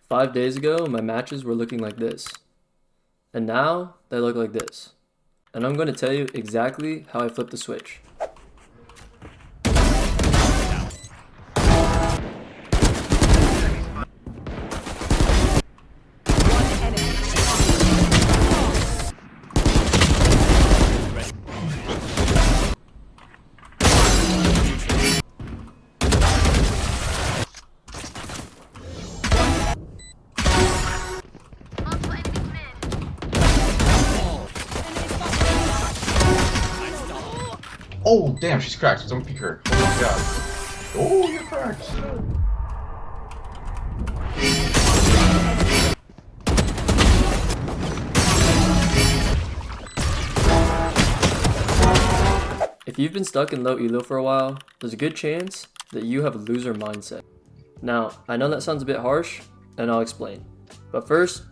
5 days ago, my matches were looking like this. And now, they look like this. And I'm going to tell you exactly how I flipped the switch. Oh, damn, she's cracked. Don't peek her. Oh my god. Oh, you're cracked. If you've been stuck in low elo for a while, there's a good chance that you have a loser mindset. Now, I know that sounds a bit harsh, and I'll explain. But first,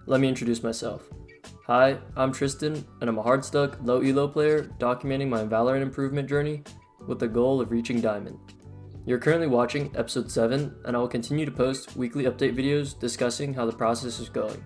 let me introduce myself. Hi, I'm Tristan, and I'm a hard-stuck, low elo player documenting my Valorant improvement journey with the goal of reaching Diamond. You're currently watching episode 7, and I will continue to post weekly update videos discussing how the process is going.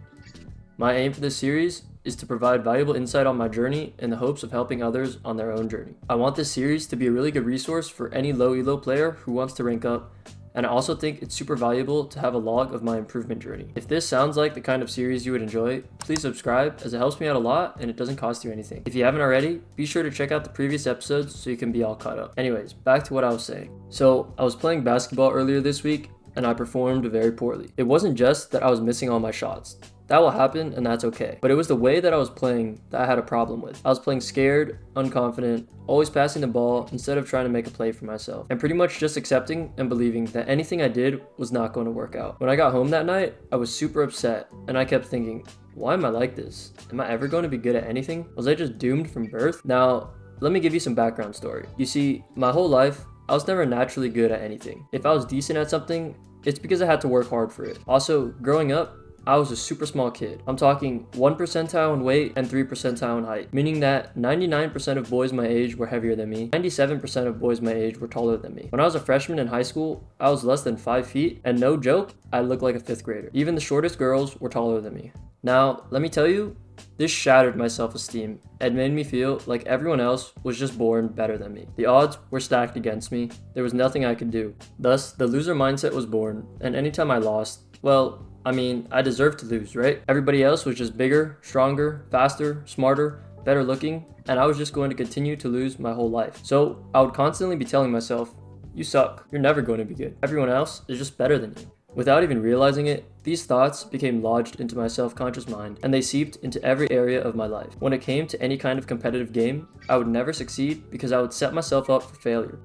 My aim for this series is to provide valuable insight on my journey in the hopes of helping others on their own journey. I want this series to be a really good resource for any low elo player who wants to rank up, and I also think it's super valuable to have a log of my improvement journey. If this sounds like the kind of series you would enjoy, please subscribe as it helps me out a lot and it doesn't cost you anything. If you haven't already, be sure to check out the previous episodes so you can be all caught up. Anyways, back to what I was saying. So I was playing basketball earlier this week and I performed very poorly. It wasn't just that I was missing all my shots. That will happen and that's okay. But it was the way that I was playing that I had a problem with. I was playing scared, unconfident, always passing the ball instead of trying to make a play for myself. And pretty much just accepting and believing that anything I did was not going to work out. When I got home that night, I was super upset and I kept thinking, why am I like this? Am I ever going to be good at anything? Was I just doomed from birth? Now, let me give you some background story. You see, my whole life, I was never naturally good at anything. If I was decent at something, it's because I had to work hard for it. Also, growing up, I was a super small kid. I'm talking 1 percentile in weight and 3 percentile in height, meaning that 99% of boys my age were heavier than me, 97% of boys my age were taller than me. When I was a freshman in high school, I was less than 5 feet, and no joke, I looked like a 5th grader. Even the shortest girls were taller than me. Now, let me tell you, this shattered my self-esteem and made me feel like everyone else was just born better than me. The odds were stacked against me. There was nothing I could do. Thus, the loser mindset was born, and anytime I lost, well, I deserved to lose, right? Everybody else was just bigger, stronger, faster, smarter, better looking, and I was just going to continue to lose my whole life. So I would constantly be telling myself, you suck, you're never going to be good. Everyone else is just better than you. Without even realizing it, these thoughts became lodged into my self-conscious mind, and they seeped into every area of my life. When it came to any kind of competitive game, I would never succeed because I would set myself up for failure.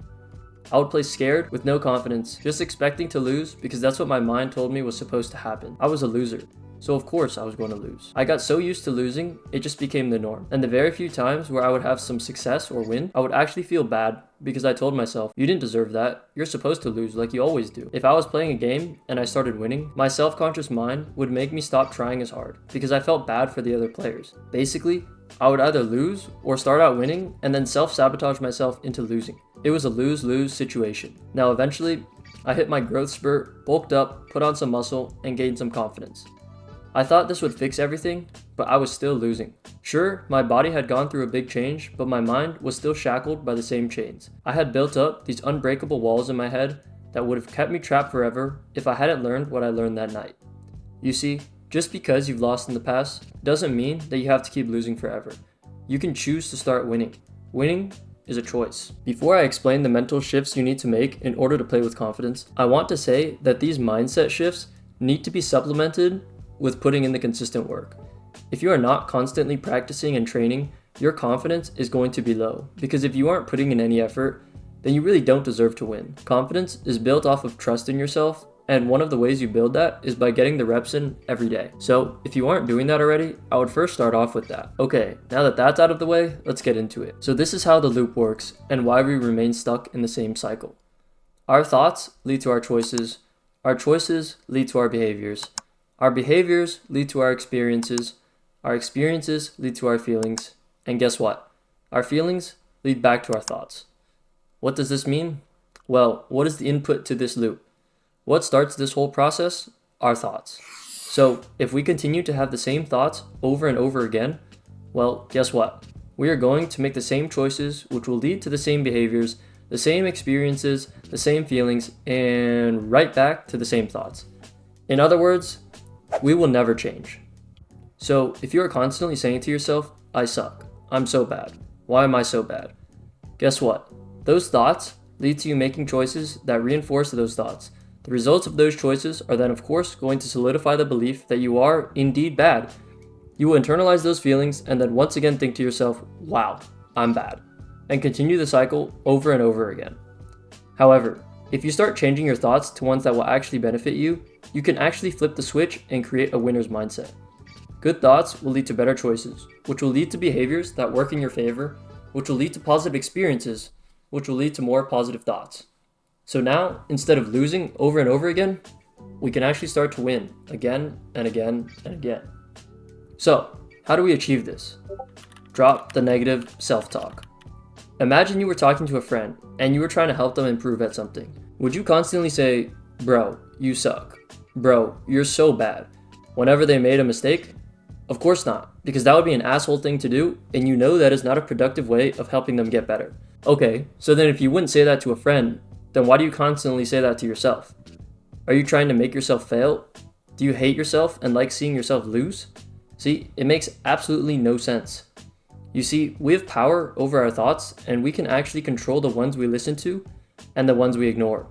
I would play scared with no confidence, just expecting to lose because that's what my mind told me was supposed to happen. I was a loser, so of course I was going to lose. I got so used to losing, it just became the norm. And the very few times where I would have some success or win, I would actually feel bad because I told myself, you didn't deserve that. You're supposed to lose like you always do. If I was playing a game and I started winning, my self-conscious mind would make me stop trying as hard because I felt bad for the other players. Basically, I would either lose or start out winning and then self-sabotage myself into losing. It was a lose-lose situation. Now eventually, I hit my growth spurt, bulked up, put on some muscle, and gained some confidence. I thought this would fix everything, but I was still losing. Sure, my body had gone through a big change, but my mind was still shackled by the same chains. I had built up these unbreakable walls in my head that would have kept me trapped forever if I hadn't learned what I learned that night. You see, just because you've lost in the past doesn't mean that you have to keep losing forever. You can choose to start winning. Winning is a choice. Before I explain the mental shifts you need to make in order to play with confidence, I want to say that these mindset shifts need to be supplemented with putting in the consistent work. If you are not constantly practicing and training, your confidence is going to be low, because if you aren't putting in any effort, then you really don't deserve to win. Confidence is built off of trust in yourself, and one of the ways you build that is by getting the reps in every day. So if you aren't doing that already, I would first start off with that. Okay, now that that's out of the way, let's get into it. So this is how the loop works and why we remain stuck in the same cycle. Our thoughts lead to our choices lead to our behaviors lead to our experiences lead to our feelings, and guess what? Our feelings lead back to our thoughts. What does this mean? Well, what is the input to this loop? What starts this whole process? Our thoughts. So if we continue to have the same thoughts over and over again, well, guess what? We are going to make the same choices, which will lead to the same behaviors, the same experiences, the same feelings, and right back to the same thoughts. In other words, we will never change. So if you are constantly saying to yourself, I suck, I'm so bad, why am I so bad? Guess what? Those thoughts lead to you making choices that reinforce those thoughts. The results of those choices are then of course going to solidify the belief that you are indeed bad. You will internalize those feelings and then once again think to yourself, wow, I'm bad, and continue the cycle over and over again. However, if you start changing your thoughts to ones that will actually benefit you, you can actually flip the switch and create a winner's mindset. Good thoughts will lead to better choices, which will lead to behaviors that work in your favor, which will lead to positive experiences, which will lead to more positive thoughts. So now, instead of losing over and over again, we can actually start to win again and again and again. So, how do we achieve this? Drop the negative self-talk. Imagine you were talking to a friend and you were trying to help them improve at something. Would you constantly say, bro, you suck. Bro, you're so bad, whenever they made a mistake? Of course not, because that would be an asshole thing to do, and you know that is not a productive way of helping them get better. Okay, so then if you wouldn't say that to a friend, then why do you constantly say that to yourself? Are you trying to make yourself fail? Do you hate yourself and like seeing yourself lose? See, it makes absolutely no sense. You see, we have power over our thoughts, and we can actually control the ones we listen to and the ones we ignore.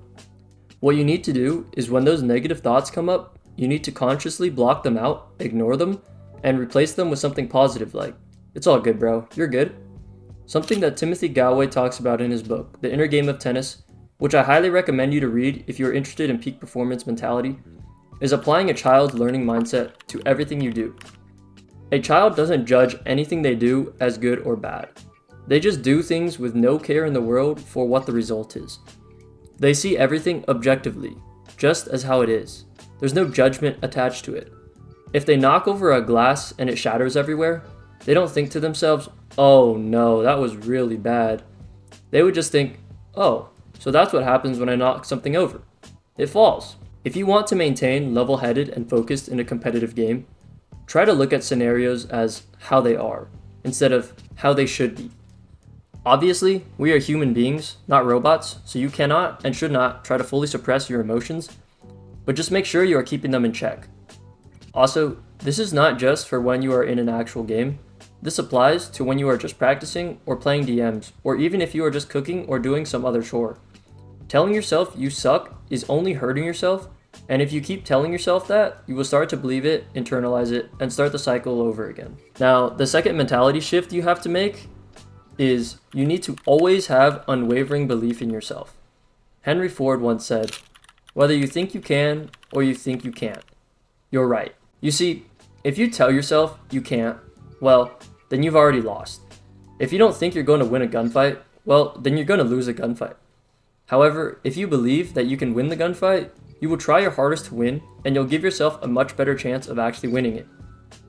What you need to do is when those negative thoughts come up, you need to consciously block them out, ignore them, and replace them with something positive like, it's all good bro, you're good. Something that Timothy Gallwey talks about in his book, The Inner Game of Tennis, which I highly recommend you to read if you're interested in peak performance mentality, is applying a child's learning mindset to everything you do. A child doesn't judge anything they do as good or bad. They just do things with no care in the world for what the result is. They see everything objectively, just as how it is. There's no judgment attached to it. If they knock over a glass and it shatters everywhere, they don't think to themselves, oh no, that was really bad. They would just think, oh, so that's what happens when I knock something over. It falls. If you want to maintain level-headed and focused in a competitive game, try to look at scenarios as how they are, instead of how they should be. Obviously, we are human beings, not robots, so you cannot and should not try to fully suppress your emotions, but just make sure you are keeping them in check. Also, this is not just for when you are in an actual game. This applies to when you are just practicing or playing DMs, or even if you are just cooking or doing some other chore. Telling yourself you suck is only hurting yourself, and if you keep telling yourself that, you will start to believe it, internalize it, and start the cycle over again. Now, the second mentality shift you have to make is you need to always have unwavering belief in yourself. Henry Ford once said, whether you think you can or you think you can't, you're right. You see, if you tell yourself you can't, well, then you've already lost. If you don't think you're going to win a gunfight, well, then you're going to lose a gunfight. However, if you believe that you can win the gunfight, you will try your hardest to win, and you'll give yourself a much better chance of actually winning it.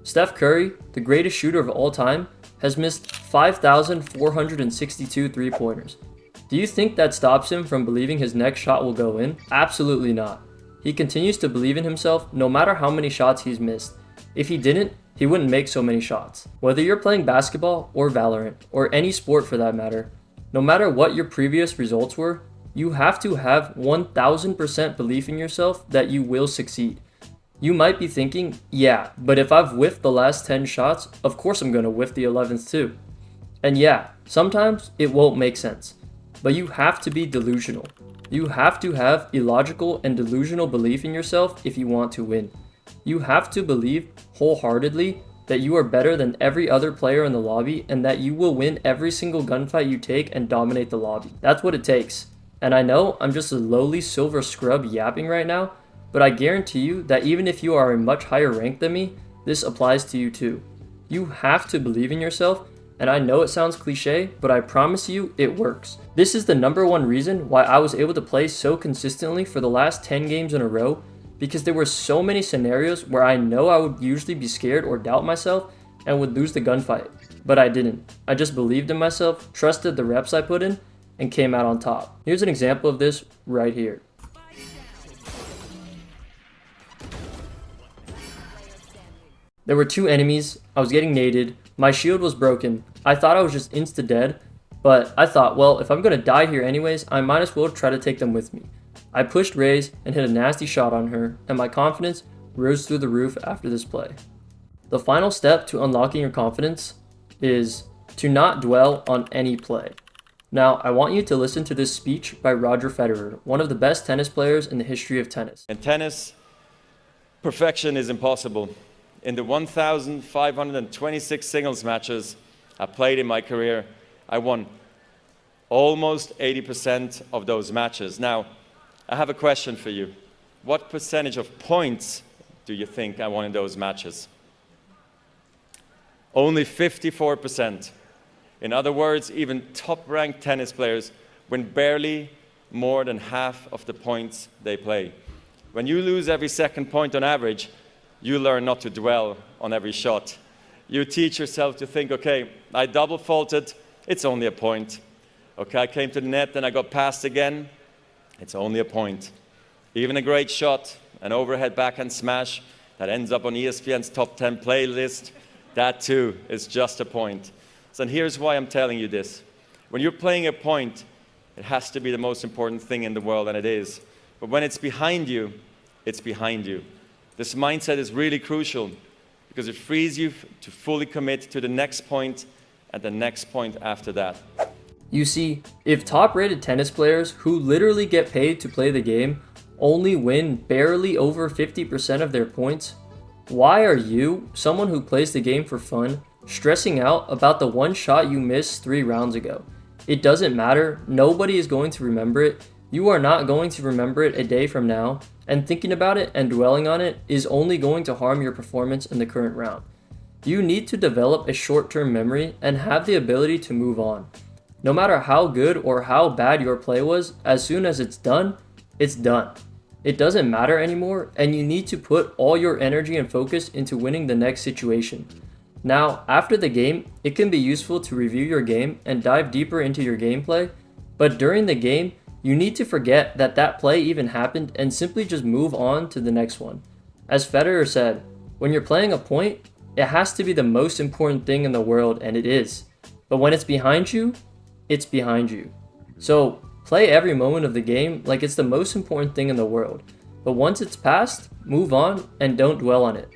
Steph Curry, the greatest shooter of all time, has missed 5,462 three-pointers. Do you think that stops him from believing his next shot will go in? Absolutely not. He continues to believe in himself no matter how many shots he's missed. If he didn't, he wouldn't make so many shots. Whether you're playing basketball or Valorant, or any sport for that matter, no matter what your previous results were, you have to have 1000% belief in yourself that you will succeed. You might be thinking, yeah, but if I've whiffed the last 10 shots, of course I'm going to whiff the 11th too. And yeah, sometimes it won't make sense, but you have to be delusional. You have to have illogical and delusional belief in yourself if you want to win. You have to believe wholeheartedly that you are better than every other player in the lobby and that you will win every single gunfight you take and dominate the lobby. That's what it takes. And I know I'm just a lowly silver scrub yapping right now, but I guarantee you that even if you are a much higher rank than me, this applies to you too. You have to believe in yourself, and I know it sounds cliche, but I promise you it works. This is the number one reason why I was able to play so consistently for the last 10 games in a row, because there were so many scenarios where I know I would usually be scared or doubt myself and would lose the gunfight, but I didn't. I just believed in myself, trusted the reps I put in, and came out on top. Here's an example of this right here. There were 2 enemies, I was getting naded, my shield was broken, I thought I was just insta-dead, but I thought, well, if I'm gonna die here anyways, I might as well try to take them with me. I pushed Raze and hit a nasty shot on her, and my confidence rose through the roof after this play. The final step to unlocking your confidence is to not dwell on any play. Now, I want you to listen to this speech by Roger Federer, one of the best tennis players in the history of tennis. In tennis, perfection is impossible. In the 1,526 singles matches I played in my career, I won almost 80% of those matches. Now, I have a question for you. What percentage of points do you think I won in those matches? Only 54%. In other words, even top-ranked tennis players win barely more than half of the points they play. When you lose every second point on average, you learn not to dwell on every shot. You teach yourself to think, okay, I double faulted, it's only a point. Okay, I came to the net and I got passed again, it's only a point. Even a great shot, an overhead backhand smash that ends up on ESPN's top 10 playlist, that too is just a point. So here's why I'm telling you this. When you're playing a point, it has to be the most important thing in the world, and it is. But when it's behind you, it's behind you. This mindset is really crucial because it frees you to fully commit to the next point and the next point after that. You see, if top-rated tennis players who literally get paid to play the game only win barely over 50% of their points, why are you, someone who plays the game for fun, stressing out about the one shot you missed 3 rounds ago? It doesn't matter, nobody is going to remember it, you are not going to remember it a day from now, and thinking about it and dwelling on it is only going to harm your performance in the current round. You need to develop a short-term memory and have the ability to move on. No matter how good or how bad your play was, as soon as it's done, it's done. It doesn't matter anymore, and you need to put all your energy and focus into winning the next situation. Now, after the game, it can be useful to review your game and dive deeper into your gameplay, but during the game, you need to forget that that play even happened and simply just move on to the next one. As Federer said, when you're playing a point, it has to be the most important thing in the world, and it is. But when it's behind you, it's behind you. So, play every moment of the game like it's the most important thing in the world. But once it's past, move on and don't dwell on it.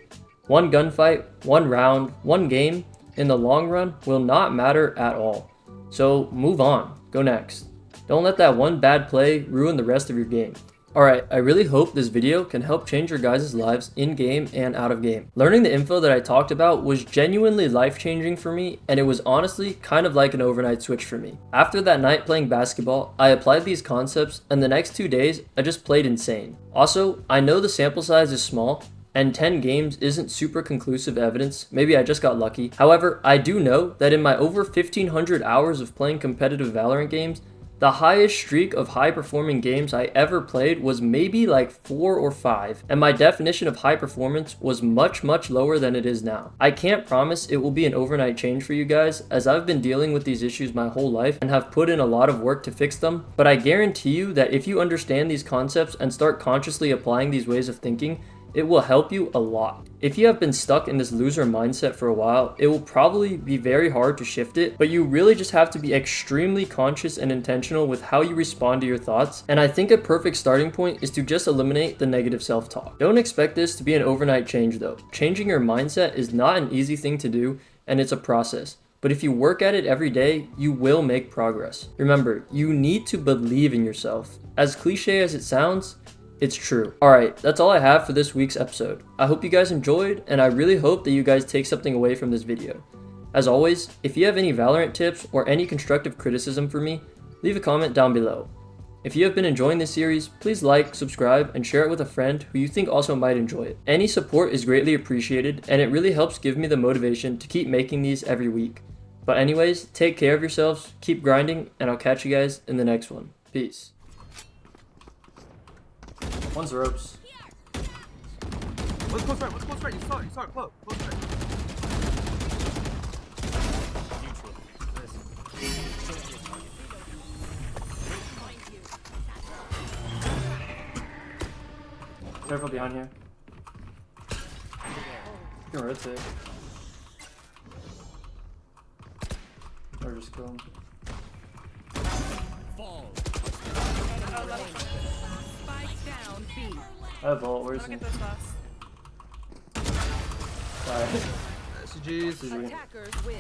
One gunfight, one round, one game, in the long run will not matter at all. So move on, go next. Don't let that one bad play ruin the rest of your game. Alright, I really hope this video can help change your guys' lives in-game and out-of-game. Learning the info that I talked about was genuinely life-changing for me, and it was honestly kind of like an overnight switch for me. After that night playing basketball, I applied these concepts, and the next 2 days, I just played insane. Also, I know the sample size is small, and 10 games isn't super conclusive evidence, maybe I just got lucky. However, I do know that in my over 1,500 hours of playing competitive Valorant games, the highest streak of high-performing games I ever played was maybe like 4 or 5, and my definition of high performance was much lower than it is now. I can't promise it will be an overnight change for you guys, as I've been dealing with these issues my whole life and have put in a lot of work to fix them, but I guarantee you that if you understand these concepts and start consciously applying these ways of thinking, it will help you a lot. If you have been stuck in this loser mindset for a while, it will probably be very hard to shift it, but you really just have to be extremely conscious and intentional with how you respond to your thoughts, and I think a perfect starting point is to just eliminate the negative self-talk. Don't expect this to be an overnight change though. Changing your mindset is not an easy thing to do, and it's a process. But if you work at it every day, you will make progress. Remember, you need to believe in yourself. As cliche as it sounds, it's true. Alright, that's all I have for this week's episode. I hope you guys enjoyed, and I really hope that you guys take something away from this video. As always, if you have any Valorant tips or any constructive criticism for me, leave a comment down below. If you have been enjoying this series, please like, subscribe, and share it with a friend who you think also might enjoy it. Any support is greatly appreciated, and it really helps give me the motivation to keep making these every week. But anyways, take care of yourselves, keep grinding, and I'll catch you guys in the next one. Peace. One's the ropes. What's close right? What's close right? You saw it close. Close right. Careful behind here. can rotate. Or just kill him. Spike down B. I have vault, where's I'll he? get this last. Alright. GG's. GG. Attackers win.